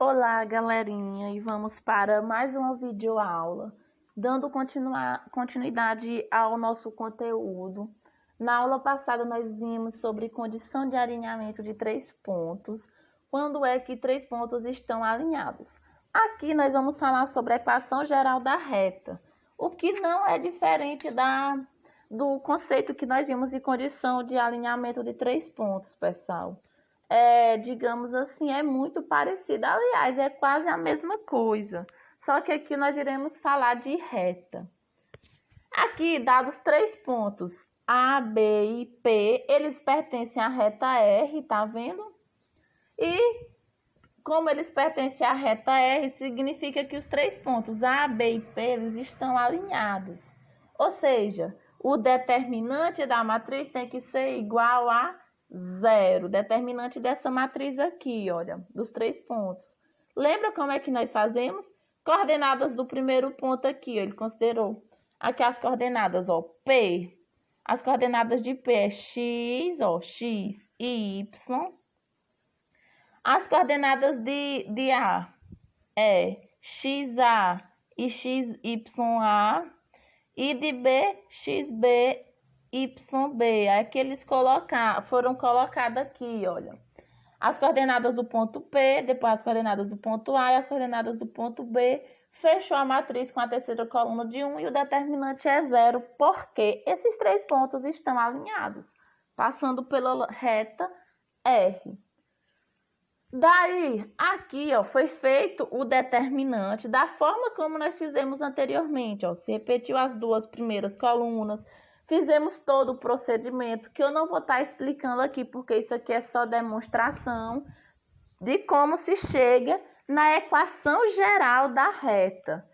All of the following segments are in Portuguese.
Olá, galerinha, e vamos para mais uma videoaula, dando continuidade ao nosso conteúdo. Na aula passada, nós vimos sobre condição de alinhamento de 3 pontos, quando é que 3 pontos estão alinhados. Aqui nós vamos falar sobre a equação geral da reta, o que não é diferente do conceito que nós vimos de condição de alinhamento de 3 pontos, pessoal. Digamos assim, é muito parecida. Aliás, é quase a mesma coisa. Só que aqui nós iremos falar de reta. Aqui, dados 3 pontos, A, B e P, eles pertencem à reta R, tá vendo? E como eles pertencem à reta R, significa que os 3 pontos A, B e P, eles estão alinhados. Ou seja, o determinante da matriz tem que ser igual a 0, determinante dessa matriz aqui, olha, dos 3 pontos. Lembra como é que nós fazemos? Coordenadas do primeiro ponto aqui, ó, ele considerou aqui as coordenadas, ó, P. As coordenadas de P é X, ó, X e Y. As coordenadas de A é XA e XYA. E de B, XB, YB, é que eles foram colocadas aqui, olha. As coordenadas do ponto P, depois as coordenadas do ponto A e as coordenadas do ponto B. Fechou a matriz com a terceira coluna de 1 e o determinante é 0, porque esses 3 pontos estão alinhados, passando pela reta R. Daí, aqui, ó, foi feito o determinante da forma como nós fizemos anteriormente, ó. Se repetiu as 2 primeiras colunas, fizemos todo o procedimento, que eu não vou estar explicando aqui, porque isso aqui é só demonstração de como se chega na equação geral da reta.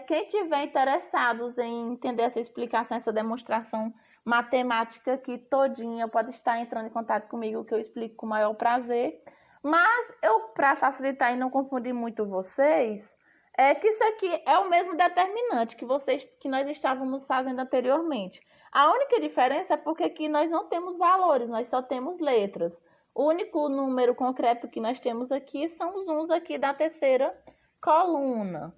Quem tiver interessados em entender essa explicação, essa demonstração matemática aqui todinha, pode estar entrando em contato comigo, que eu explico com o maior prazer. Mas para facilitar e não confundir muito vocês, que isso aqui é o mesmo determinante que nós estávamos fazendo anteriormente. A única diferença é porque aqui nós não temos valores, nós só temos letras. O único número concreto que nós temos aqui são os uns aqui da terceira coluna.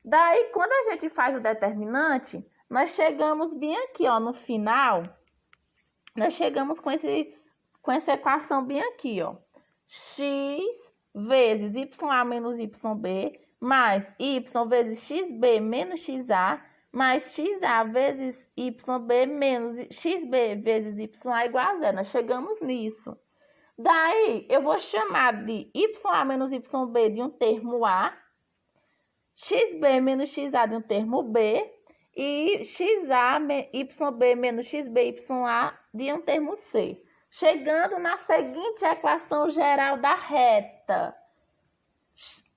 Daí, quando a gente faz o determinante, nós chegamos bem aqui, ó, no final, nós chegamos com essa equação bem aqui, ó. X vezes YA menos YB, mais Y vezes XB menos XA, mais XA vezes YB menos XB vezes YA igual a 0. Nós chegamos nisso. Daí, eu vou chamar de YA menos YB de um termo A, XB menos XA de um termo B, e XA, YB menos XB, YA de um termo C. Chegando na seguinte equação geral da reta,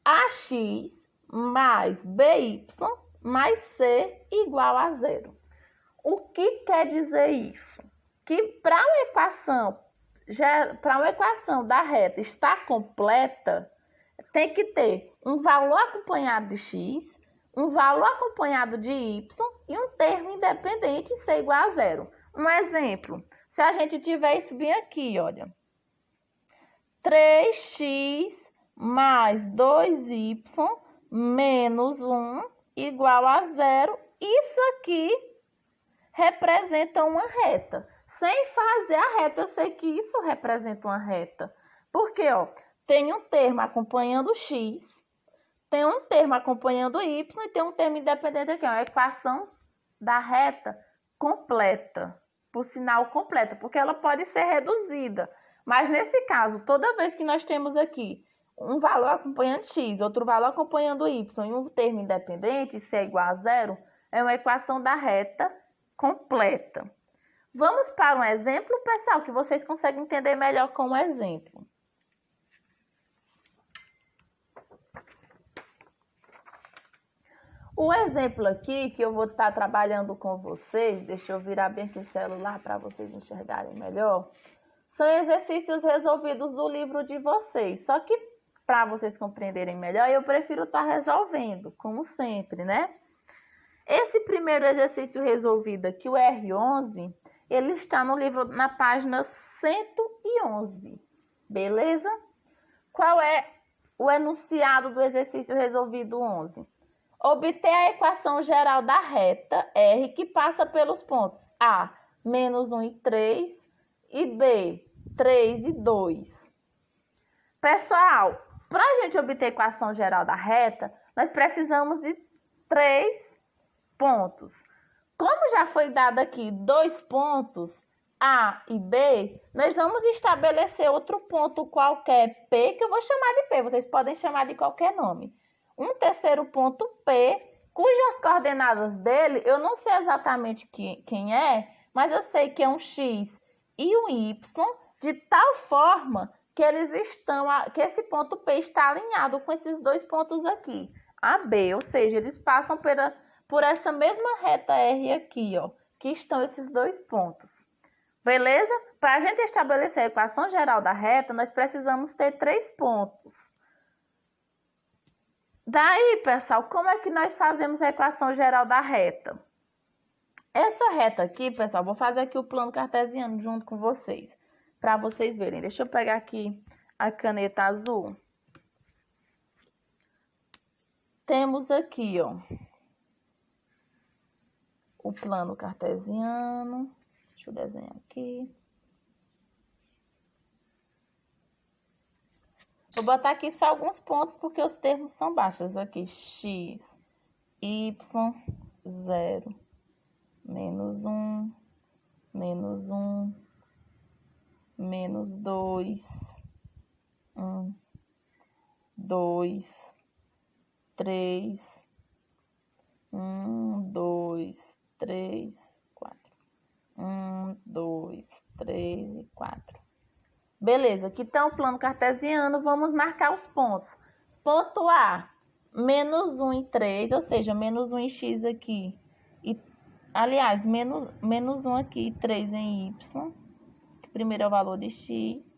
AX mais BY mais C igual a 0. O que quer dizer isso? Que para uma equação da reta estar completa, tem que ter um valor acompanhado de X, um valor acompanhado de Y e um termo independente C igual a 0. Um exemplo. Se a gente tiver isso bem aqui, olha, 3x mais 2y menos 1 igual a 0, isso aqui representa uma reta. Sem fazer a reta, eu sei que isso representa uma reta. Porque, ó, tem um termo acompanhando x, tem um termo acompanhando y e tem um termo independente aqui, ó, a equação da reta completa. Por sinal completa, porque ela pode ser reduzida. Mas nesse caso, toda vez que nós temos aqui um valor acompanhando x, outro valor acompanhando y e um termo independente, se é igual a 0, é uma equação da reta completa. Vamos para um exemplo, pessoal, que vocês conseguem entender melhor com um exemplo. O exemplo aqui que eu vou estar trabalhando com vocês, deixa eu virar bem aqui o celular para vocês enxergarem melhor, são exercícios resolvidos do livro de vocês. Só que para vocês compreenderem melhor, eu prefiro estar resolvendo, como sempre, né? Esse primeiro exercício resolvido aqui, o R11, ele está no livro na página 111, beleza? Qual é o enunciado do exercício resolvido 11. Obter a equação geral da reta R que passa pelos pontos A, menos 1 e 3, e B, 3 e 2. Pessoal, para a gente obter a equação geral da reta, nós precisamos de 3 pontos. Como já foi dado aqui 2 pontos, A e B, nós vamos estabelecer outro ponto qualquer, P, que eu vou chamar de P, vocês podem chamar de qualquer nome. Um terceiro ponto P, cujas coordenadas dele, eu não sei exatamente quem é, mas eu sei que é um X e um Y, de tal forma que que esse ponto P está alinhado com esses 2 pontos aqui, A, B, ou seja, eles passam por essa mesma reta R aqui, ó, que estão esses 2 pontos. Beleza? Para a gente estabelecer a equação geral da reta, nós precisamos ter 3 pontos. Daí, pessoal, como é que nós fazemos a equação geral da reta? Essa reta aqui, pessoal, vou fazer aqui o plano cartesiano junto com vocês, para vocês verem. Deixa eu pegar aqui a caneta azul. Temos aqui, ó, o plano cartesiano. Deixa eu desenhar aqui. Vou botar aqui só alguns pontos, porque os termos são baixos. Aqui, x, y, 0, menos 1, menos 1, menos 2, 1, 2, 3, 1, 2, 3, 4. 1, 2, 3 e 4. Beleza, aqui está o plano cartesiano, vamos marcar os pontos. Ponto A, menos 1 e 3, ou seja, menos 1 em x aqui. Aliás, menos 1 aqui e 3 em y. Primeiro é o valor de x.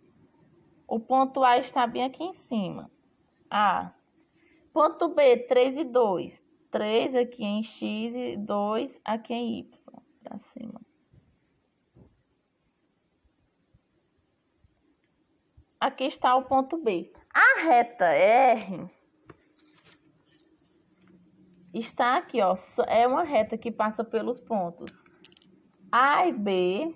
O ponto A está bem aqui em cima. A. Ponto B, 3 e 2. 3 aqui em x e 2 aqui em y. Para cima. Aqui está o ponto B. A reta R está aqui, ó. É uma reta que passa pelos pontos A e B.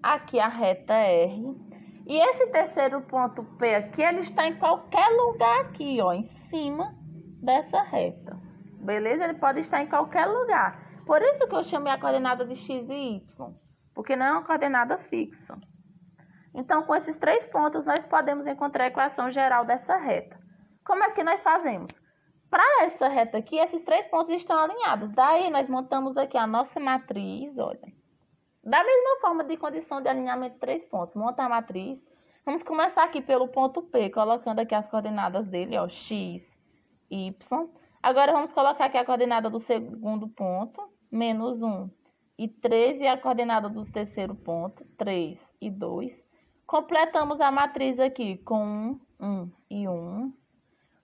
Aqui a reta R. E esse terceiro ponto P aqui, ele está em qualquer lugar aqui, ó, em cima dessa reta. Beleza? Ele pode estar em qualquer lugar. Por isso que eu chamei a coordenada de x e y, porque não é uma coordenada fixa. Então, com esses 3 pontos, nós podemos encontrar a equação geral dessa reta. Como é que nós fazemos? Para essa reta aqui, esses 3 pontos estão alinhados. Daí, nós montamos aqui a nossa matriz, olha. Da mesma forma de condição de alinhamento de 3 pontos. Monta a matriz. Vamos começar aqui pelo ponto P, colocando aqui as coordenadas dele, ó, x, y. Agora, vamos colocar aqui a coordenada do segundo ponto, menos 1 e 3, e a coordenada do terceiro ponto, 3 e 2. Completamos a matriz aqui com 1 e 1.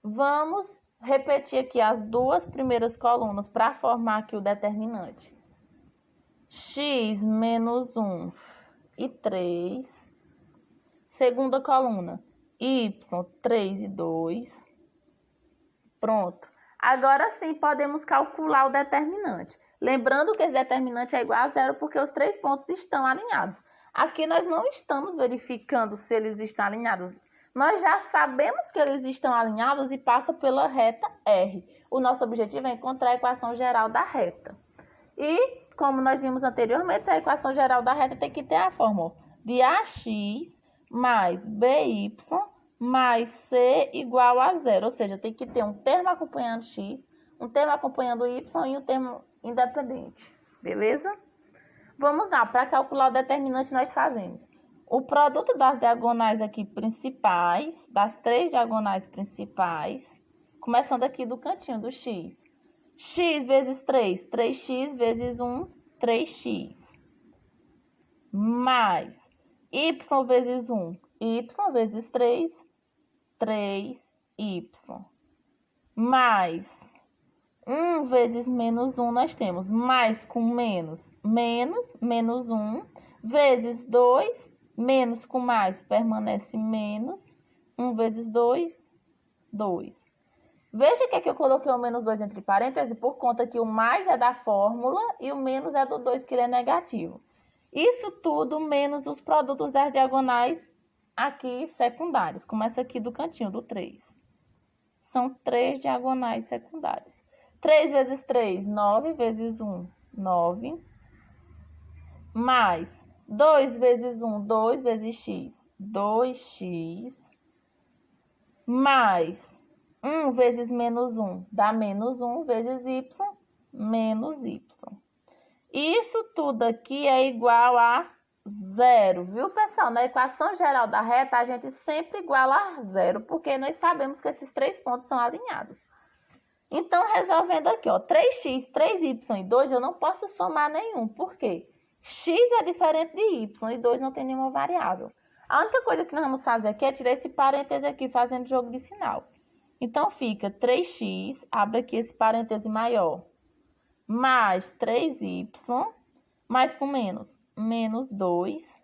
Vamos repetir aqui as 2 primeiras colunas para formar aqui o determinante. X menos 1 e 3. Segunda coluna, y, 3 e 2. Pronto. Agora sim, podemos calcular o determinante. Lembrando que esse determinante é igual a 0 porque os 3 pontos estão alinhados. Aqui nós não estamos verificando se eles estão alinhados. Nós já sabemos que eles estão alinhados e passa pela reta R. O nosso objetivo é encontrar a equação geral da reta. E, como nós vimos anteriormente, a equação geral da reta tem que ter a fórmula de AX mais BY mais C igual a 0. Ou seja, tem que ter um termo acompanhando X, um termo acompanhando Y e um termo independente. Beleza? Vamos lá, para calcular o determinante nós fazemos o produto das diagonais aqui principais, das 3 diagonais principais, começando aqui do cantinho do X. X vezes 3, 3x vezes 1, 3x. Mais y vezes 1, y vezes 3, 3y. Mais 1 vezes menos 1, nós temos mais com menos, menos 1, vezes 2, Menos com mais permanece menos. 1 vezes 2, 2. Veja que aqui eu coloquei o menos 2 entre parênteses por conta que o mais é da fórmula e o menos é do 2, que ele é negativo. Isso tudo menos os produtos das diagonais aqui secundários. Começa aqui do cantinho, do 3. São 3 diagonais secundárias. 3 vezes 3, 9 vezes 1, 9. Mais 2 vezes 1, 2 vezes x, 2x. Mais 1 vezes menos 1 dá menos 1 vezes y, menos y. Isso tudo aqui é igual a 0, viu, pessoal? Na equação geral da reta, a gente sempre iguala a 0, porque nós sabemos que esses 3 pontos são alinhados. Então, resolvendo aqui, ó, 3x, 3y e 2, eu não posso somar nenhum. Por quê? X é diferente de y e 2 não tem nenhuma variável. A única coisa que nós vamos fazer aqui é tirar esse parêntese aqui, fazendo jogo de sinal. Então, fica 3x, abre aqui esse parêntese maior, mais 3y, mais com menos, menos 2,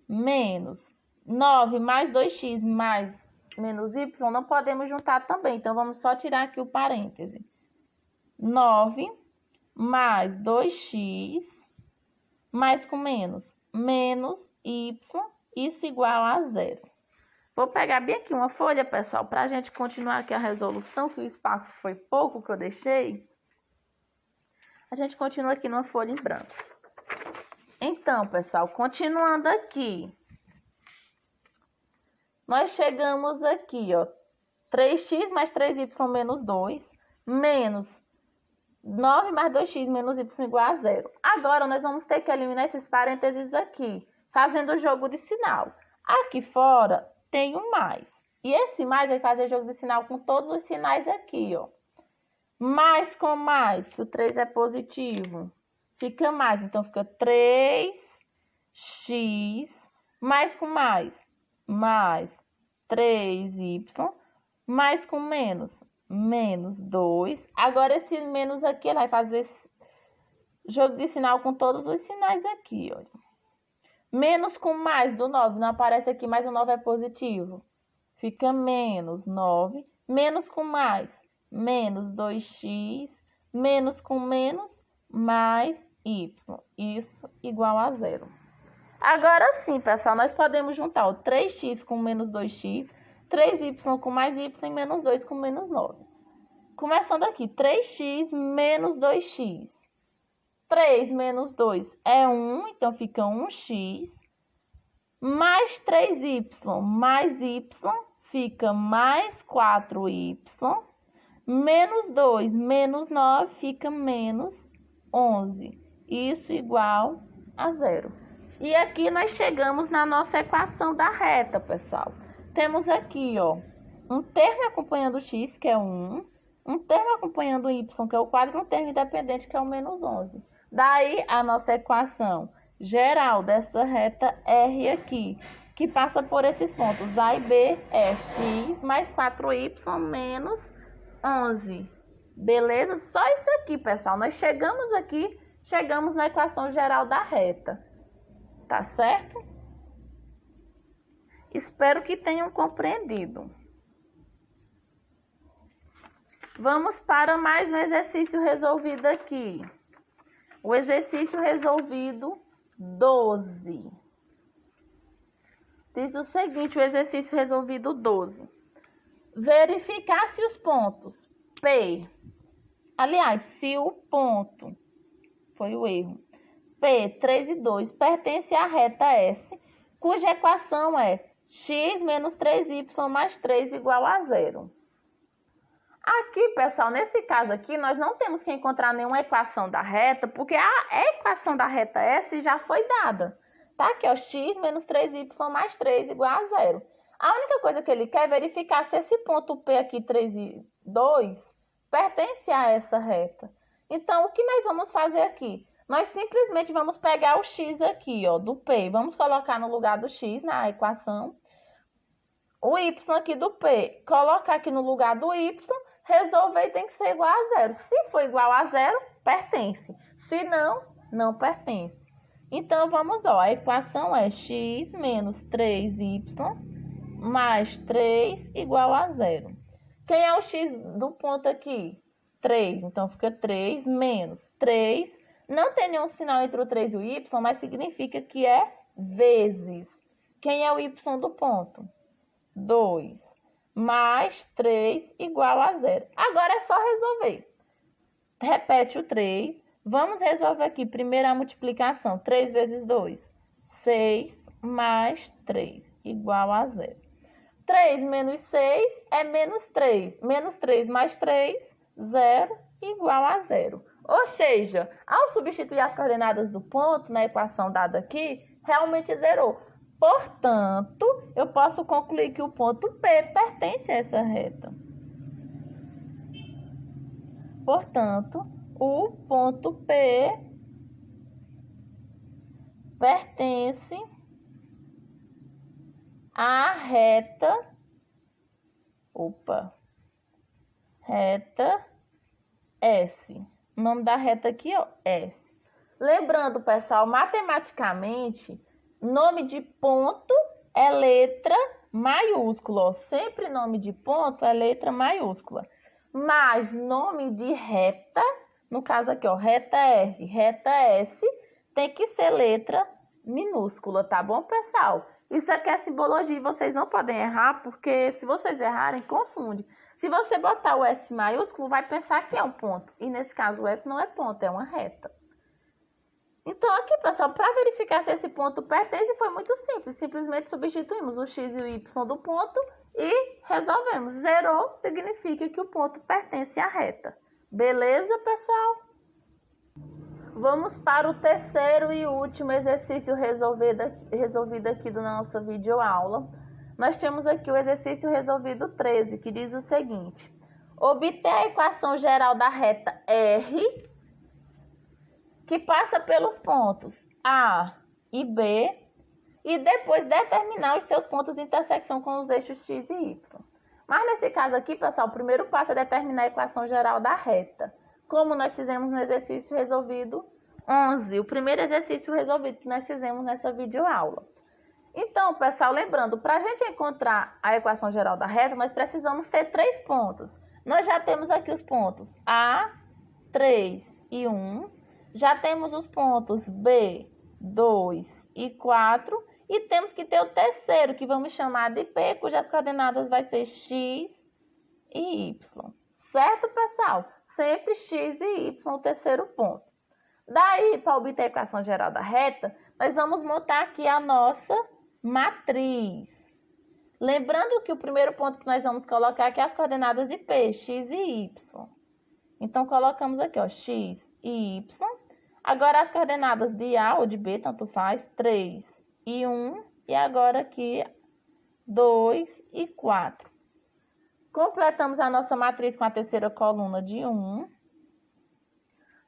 menos 9 mais 2x mais menos y, não podemos juntar também. Então, vamos só tirar aqui o parêntese. 9 mais 2x, mais com menos, menos y, isso igual a 0. Vou pegar bem aqui uma folha, pessoal, para a gente continuar aqui a resolução, que o espaço foi pouco que eu deixei. A gente continua aqui numa folha em branco. Então, pessoal, continuando aqui. Nós chegamos aqui, ó, 3x mais 3y menos 2, menos 9 mais 2x menos y igual a 0. Agora, nós vamos ter que eliminar esses parênteses aqui, fazendo o jogo de sinal. Aqui fora tem um mais. E esse mais vai fazer jogo de sinal com todos os sinais aqui, ó. Mais com mais, que o 3 é positivo, fica mais. Então, fica 3x mais com mais 3y, mais com menos 2. Agora, esse menos aqui, ele vai fazer jogo de sinal com todos os sinais aqui, olha. Menos com mais do 9, não aparece aqui, mas o 9 é positivo. Fica menos 9, menos com mais, menos 2x, menos com menos, mais y. Isso igual a 0. Agora sim, pessoal, nós podemos juntar o 3x com menos 2x, 3y com mais y e menos 2 com menos 9. Começando aqui, 3x menos 2x. 3 menos 2 é 1, então fica 1x. Mais 3y mais y fica mais 4y. Menos 2 menos 9 fica menos 11. Isso igual a 0. E aqui nós chegamos na nossa equação da reta, pessoal. Temos aqui, ó, um termo acompanhando o x, que é 1. Um termo acompanhando o y, que é o quadro, e um termo independente, que é o menos 11. Daí, a nossa equação geral dessa reta R aqui, que passa por esses pontos A e B, é x mais 4y menos 11. Beleza? Só isso aqui, pessoal. Nós chegamos aqui, chegamos na equação geral da reta. Tá certo? Espero que tenham compreendido. Vamos para mais um exercício resolvido aqui. O exercício resolvido 12. Diz o seguinte, o exercício resolvido 12. Verificar se os pontos P, aliás, se o ponto, foi o erro, P, 3 e 2, pertence à reta S, cuja equação é x menos 3y mais 3 igual a 0. Aqui, pessoal, nesse caso aqui, nós não temos que encontrar nenhuma equação da reta, porque a equação da reta S já foi dada. Tá aqui, ó, x menos 3y mais 3 igual a 0. A única coisa que ele quer é verificar se esse ponto P aqui, 3 e 2, pertence a essa reta. Então, o que nós vamos fazer aqui? Nós simplesmente vamos pegar o x aqui, ó, do P. Vamos colocar no lugar do x na equação. O y aqui do P, colocar aqui no lugar do y, resolver e tem que ser igual a 0. Se for igual a 0, pertence. Se não, não pertence. Então, vamos lá. A equação é x menos 3y mais 3 igual a 0. Quem é o x do ponto aqui? 3. Então, fica 3 menos 3. Não tem nenhum sinal entre o 3 e o y, mas significa que é vezes. Quem é o y do ponto? 2. Mais 3 igual a 0. Agora é só resolver. Repete o 3. Vamos resolver aqui primeiro a multiplicação. 3 vezes 2. 6 mais 3 igual a 0. 3 menos 6 é menos 3. Menos 3 mais 3, 0 igual a 0. Ou seja, ao substituir as coordenadas do ponto na equação dada aqui, realmente zerou. Portanto, eu posso concluir que o ponto P pertence a essa reta. Portanto, o ponto P pertence à reta, reta S. O nome da reta aqui é S. Lembrando, pessoal, matematicamente, nome de ponto é letra maiúscula. Ó. Sempre nome de ponto é letra maiúscula. Mas nome de reta, no caso aqui, ó, reta R, reta S, tem que ser letra minúscula, tá bom, pessoal? Isso aqui é simbologia e vocês não podem errar, porque se vocês errarem, confunde. Se você botar o S maiúsculo, vai pensar que é um ponto. E nesse caso, o S não é ponto, é uma reta. Então, aqui, pessoal, para verificar se esse ponto pertence, foi muito simples. Simplesmente substituímos o x e o y do ponto e resolvemos. Zerou significa que o ponto pertence à reta. Beleza, pessoal? Vamos para o terceiro e último exercício resolvido aqui da nossa videoaula. Nós temos aqui o exercício resolvido 13, que diz o seguinte. Obter a equação geral da reta R, que passa pelos pontos A e B, e depois determinar os seus pontos de intersecção com os eixos x e y. Mas nesse caso aqui, pessoal, o primeiro passo é determinar a equação geral da reta, como nós fizemos no exercício resolvido 11, o primeiro exercício resolvido que nós fizemos nessa videoaula. Então, pessoal, lembrando, para a gente encontrar a equação geral da reta, nós precisamos ter 3 pontos. Nós já temos aqui os pontos A, 3 e 1. Já temos os pontos B, 2 e 4. E temos que ter o terceiro, que vamos chamar de P, cujas coordenadas vai ser X e Y. Certo, pessoal? Sempre X e Y, o terceiro ponto. Daí, para obter a equação geral da reta, nós vamos montar aqui a nossa matriz. Lembrando que o primeiro ponto que nós vamos colocar aqui é as coordenadas de P, X e Y. Então, colocamos aqui, ó, X e Y. Agora, as coordenadas de A ou de B, tanto faz, 3 e 1. E agora aqui, 2 e 4. Completamos a nossa matriz com a terceira coluna de 1.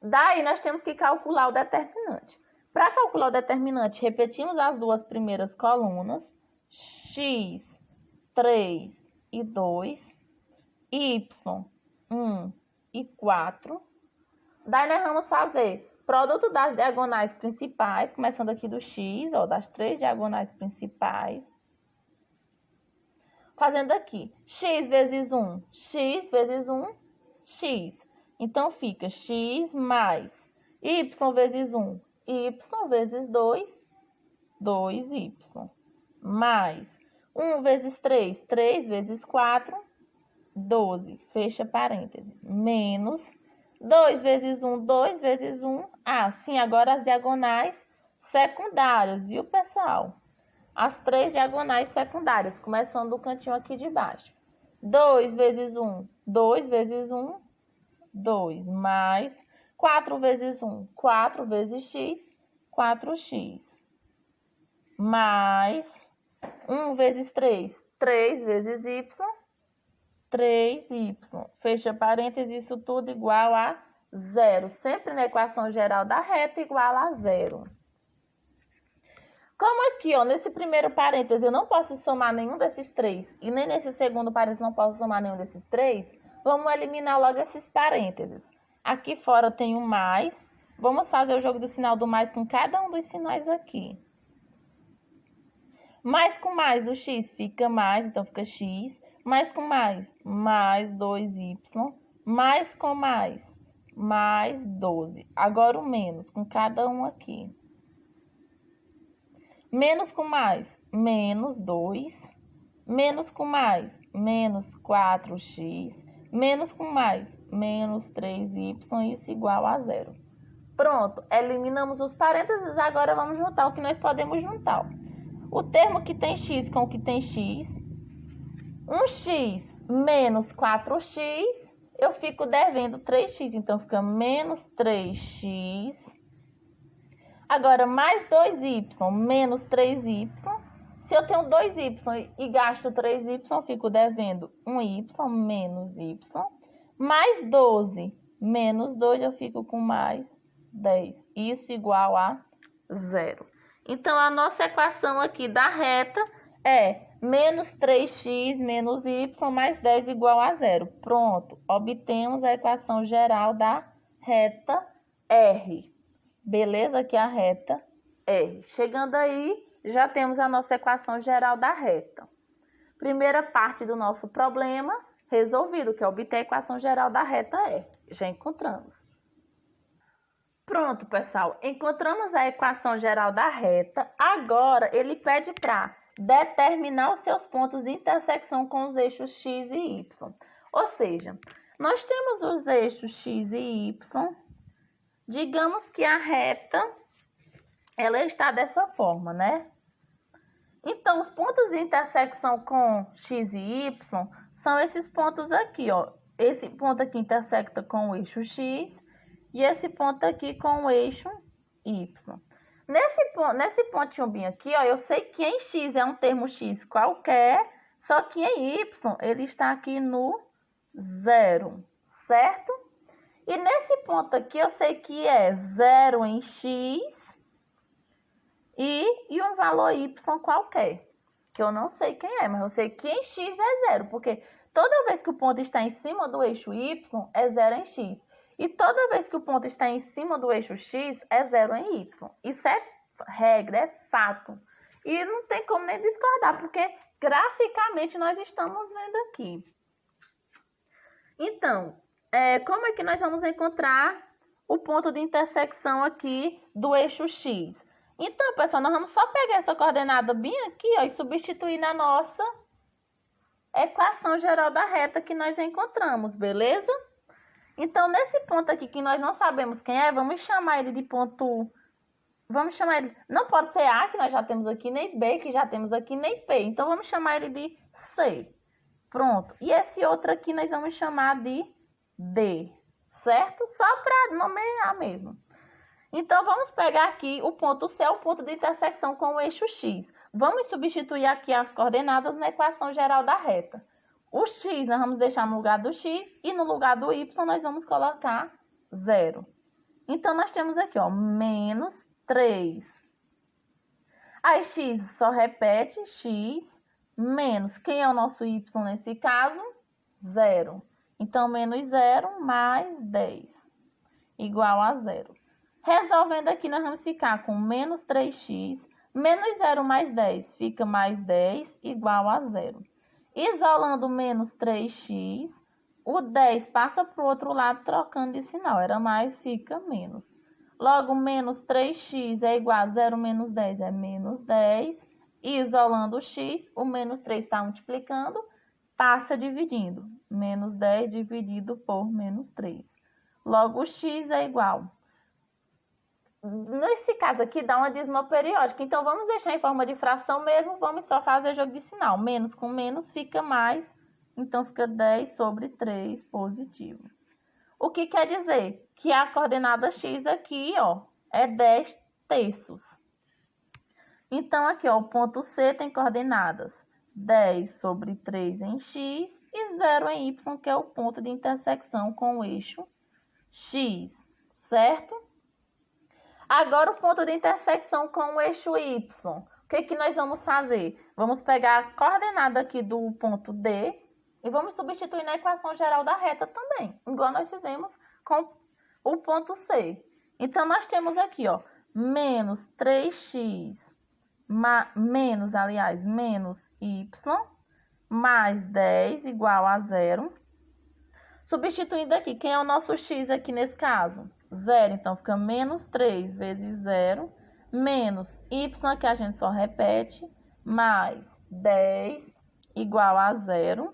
Daí, nós temos que calcular o determinante. Para calcular o determinante, repetimos as duas primeiras colunas. X, 3 e 2. Y, 1 e 4. Daí, nós vamos fazer produto das diagonais principais, começando aqui do X, ó, das 3 diagonais principais. Fazendo aqui, X vezes 1, X vezes 1, X. Então, fica X mais Y vezes 1, Y vezes 2, 2Y. Mais 1 vezes 3, 3 vezes 4, 12. Fecha parêntese. Menos 2 vezes 1, 2 vezes 1. Ah, sim, agora as diagonais secundárias, viu, pessoal? As 3 diagonais secundárias, começando do cantinho aqui de baixo. 2 vezes 1, 2 vezes 1, 2. Mais 4 vezes 1, 4 vezes x, 4x. Mais 1 vezes 3, 3 vezes y, 3y. Fecha parênteses, isso tudo igual a 0. Sempre na equação geral da reta igual a 0. Como aqui, ó, nesse primeiro parêntese eu não posso somar nenhum desses 3 e nem nesse segundo parêntese não posso somar nenhum desses 3, vamos eliminar logo esses parênteses. Aqui fora tem um mais, Vamos fazer o jogo do sinal do mais com cada um dos sinais aqui. Mais com mais do x fica mais, então fica x. Mais com mais 2y. Mais com mais 12. Agora o menos com cada um aqui. Menos com mais, menos 2. Menos com mais, menos 4x. Menos com mais, menos 3y. Isso igual a 0. Pronto, eliminamos os parênteses. Agora vamos juntar o que nós podemos juntar. O termo que tem x com o que tem x. 1x menos 4x. Eu fico devendo 3x. Então, fica menos 3x. Agora, mais 2y menos 3y. Se eu tenho 2y e gasto 3y, fico devendo 1y menos y. Mais 12 menos 2, eu fico com mais 10. Isso igual a 0. Então, a nossa equação aqui da reta é menos 3x menos y mais 10 igual a 0. Pronto, obtemos a equação geral da reta R. Beleza? Aqui é a reta R. Chegando aí, já temos a nossa equação geral da reta. Primeira parte do nosso problema resolvido, que é obter a equação geral da reta R. Já encontramos. Pronto, pessoal. Encontramos a equação geral da reta. Agora, ele pede para determinar os seus pontos de intersecção com os eixos x e y. Ou seja, nós temos os eixos x e y. Digamos que a reta, ela está dessa forma, né? Então, os pontos de intersecção com x e y são esses pontos aqui, ó. Esse ponto aqui intersecta com o eixo x e esse ponto aqui com o eixo y. Nesse pontinho bem aqui, ó, eu sei que em x é um termo x qualquer, só que em y ele está aqui no 0, certo? E nesse ponto aqui eu sei que é 0 em x e um valor y qualquer, que eu não sei quem é, mas eu sei que em x é 0, porque toda vez que o ponto está em cima do eixo y, é 0 em x. E toda vez que o ponto está em cima do eixo x, é 0 em y. Isso é regra, é fato. E não tem como nem discordar, porque graficamente nós estamos vendo aqui. Então, como é que nós vamos encontrar o ponto de intersecção aqui do eixo x? Então, pessoal, nós vamos só pegar essa coordenada bem aqui, ó, e substituir na nossa equação geral da reta que nós encontramos, beleza? Então, nesse ponto aqui que nós não sabemos quem é, vamos chamar ele de ponto... Vamos chamar ele... Não pode ser A, que nós já temos aqui, nem B, que já temos aqui, nem P. Então, vamos chamar ele de C. Pronto. E esse outro aqui nós vamos chamar de D, certo? Só para nomear mesmo. Então, vamos pegar aqui o ponto C, o ponto de intersecção com o eixo X. Vamos substituir aqui as coordenadas na equação geral da reta. O x nós vamos deixar no lugar do x e no lugar do y nós vamos colocar 0. Então, nós temos aqui, ó, menos 3. Aí, x só repete, x menos, quem é o nosso y nesse caso? 0. Então, menos 0 mais 10, igual a 0. Resolvendo aqui, nós vamos ficar com menos 3x, menos 0 mais 10, fica mais 10, igual a 0. Isolando menos 3x, o 10 passa para o outro lado, trocando de sinal. Era mais, fica menos. Logo, menos 3x é igual a 0 menos 10 é menos 10. Isolando o x, o menos 3 está multiplicando, passa dividindo. Menos 10 dividido por menos 3. Logo, o x é igual. Nesse caso aqui, dá uma dízima periódica. Então, vamos deixar em forma de fração mesmo. Vamos só fazer jogo de sinal. Menos com menos fica mais. Então, fica 10 sobre 3 positivo. O que quer dizer? Que a coordenada x aqui, ó, é 10 terços. Então, aqui, ó, o ponto C tem coordenadas 10 sobre 3 em x e 0 em y, que é o ponto de intersecção com o eixo x, certo? Agora, o ponto de intersecção com o eixo y. O que nós vamos fazer? Vamos pegar a coordenada aqui do ponto D e vamos substituir na equação geral da reta também, igual nós fizemos com o ponto C. Então, nós temos aqui, ó, menos 3x, menos y, mais 10 igual a 0. Substituindo aqui, quem é o nosso x aqui nesse caso? 0, então fica menos 3 vezes 0, menos y, que a gente só repete, mais 10 igual a 0.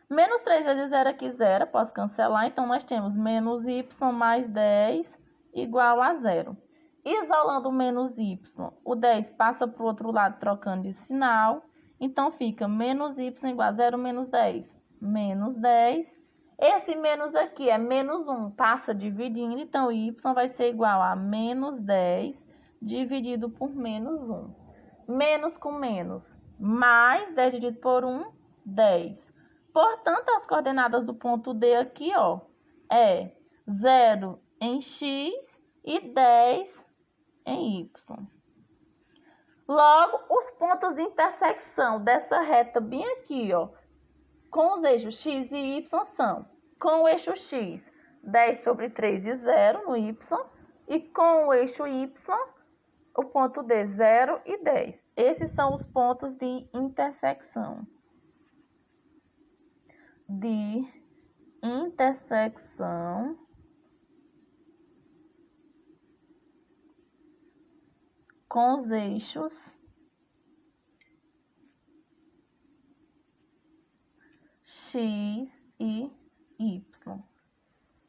Menos 3 vezes 0 aqui, 0, posso cancelar, então nós temos menos y mais 10 igual a 0. Isolando o menos y, o 10 passa para o outro lado trocando de sinal, então fica menos y igual a 0 menos 10, menos 10. Esse menos aqui é menos 1, passa dividindo, então y vai ser igual a menos 10 dividido por menos 1. Menos com menos, mais 10 dividido por 1, 10. Portanto, as coordenadas do ponto D aqui, ó, é 0 em x e 10 em y. Logo, os pontos de intersecção dessa reta bem aqui, ó, com os eixos x e y são, com o eixo x, 10 sobre 3 e 0 no y, e com o eixo y, o ponto D, 0 e 10. Esses são os pontos de intersecção. Com os eixos x e y.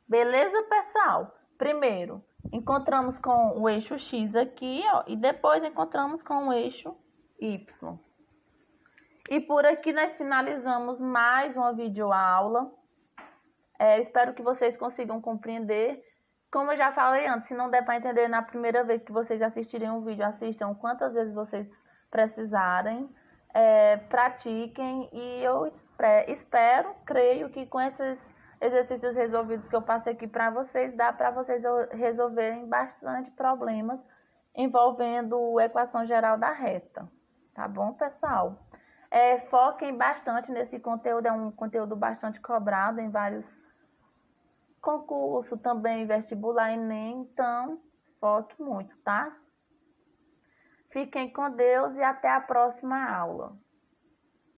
Beleza, pessoal? Primeiro, encontramos com o eixo x aqui, ó, e depois encontramos com o eixo y. E por aqui nós finalizamos mais uma videoaula. Espero que vocês consigam compreender. Como eu já falei antes, se não der para entender na primeira vez que vocês assistirem um vídeo, assistam quantas vezes vocês precisarem. Pratiquem e eu espero, creio que com esses exercícios resolvidos que eu passei aqui para vocês, dá para vocês resolverem bastante problemas envolvendo a equação geral da reta. Tá bom, pessoal? Foquem bastante nesse conteúdo, é um conteúdo bastante cobrado em vários concursos, também vestibular, Enem, então foque muito, tá? Fiquem com Deus e até a próxima aula.